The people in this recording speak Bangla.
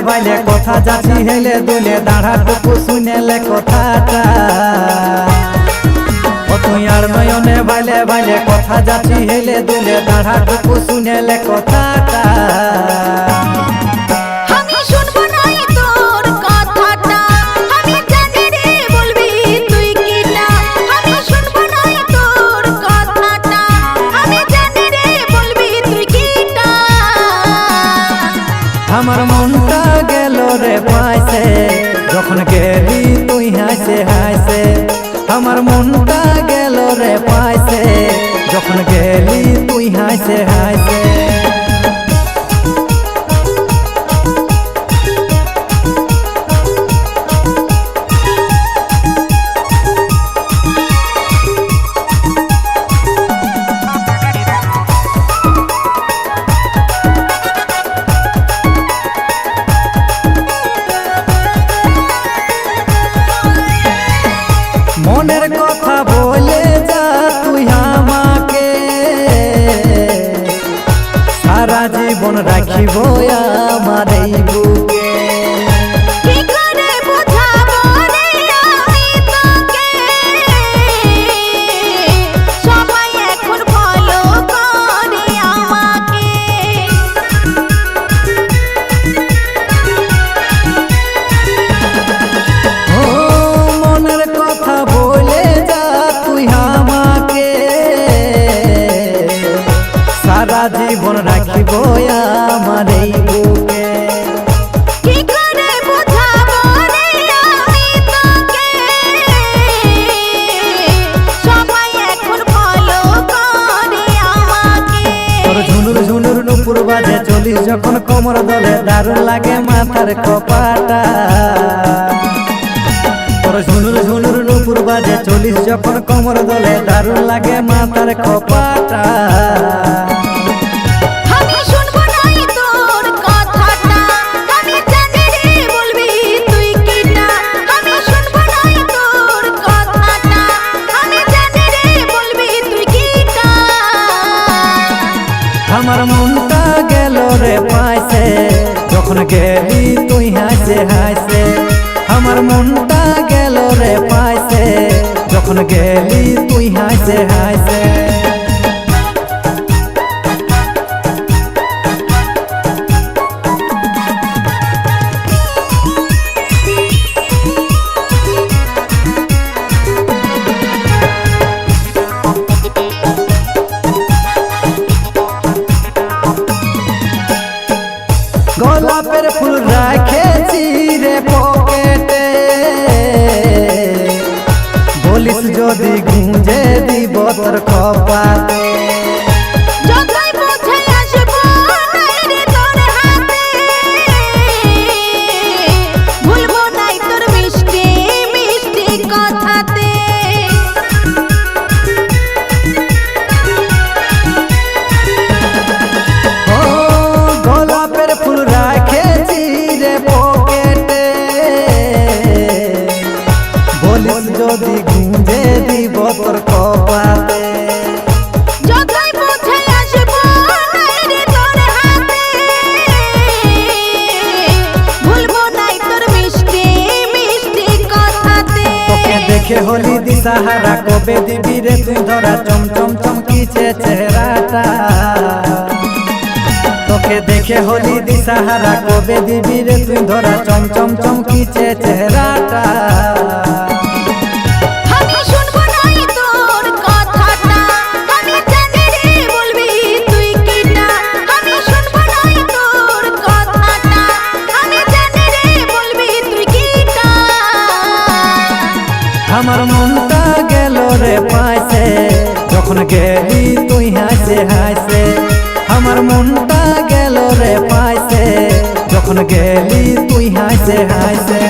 বাইলে কথা যাচ্ছি হেলে দুলে দাঁড়াটুকু শুনেলে কথাটা ও তুই আর নয়নে বাইলে বাইলে কথা যাচ্ছি হেলে দুলে দাঁড়াটুকু শুনেলে কথাটা আমার মনটা গেল রে পাইছে যখন গেলি তুই হাসে হাসে আমার মনটা গেল রে পাইছে যখন গেলি তুই হাসে হাসে মনের কথা বলে যা তুই আমাকে সারা জীবন রাখিব আমার এই বুকে জীবন রাখিব আমার এই বুকে কি করে বোঝাবো রে আমি তোকে সবাই এখন ফলো করে আমাকে তোর ঝুনুর ঝুনুর নুপুর বাজে চলিস যখন কোমর দলে দারুণ লাগে মাথার খোপাটা তোর ঝুনুর ঝুনুর নুপুর বাজে চলিস যখন কোমর দলে দারুণ লাগে মাথার খোপাটা আমার মনটা গেল রে পাইছে যখন গেলি তুই হাসে হাসে আমার মনটা গেল রে পাইছে যখন গেলি তুই হাসে হাসে গোলাপের ফুল রাখেছি রে পকেটে বলিস যদি গুঁজে দিব তোর কপালে যদি গুঁজে দিব তোর কপালে যতই বুঝে আসবো রে তোর হাতে ভুলবো নাই তোর মিষ্টি মিষ্টি কথাতে তোকে দেখে হলি দিশাহারা কবে দিবি রে তুই ধরা চমচম চমকিছে চেহারাটা তোকে দেখে হলি দিশাহারা কবে দিবি রে তুই ধরা চমচম চমকিছে চেহারাটা আমার মনটা গেল রে পাইছে যখন গেলি তুই হাসে হাসে আমার মনটা গেল রে পাইছে যখন গেলি তুই হাসে হাসে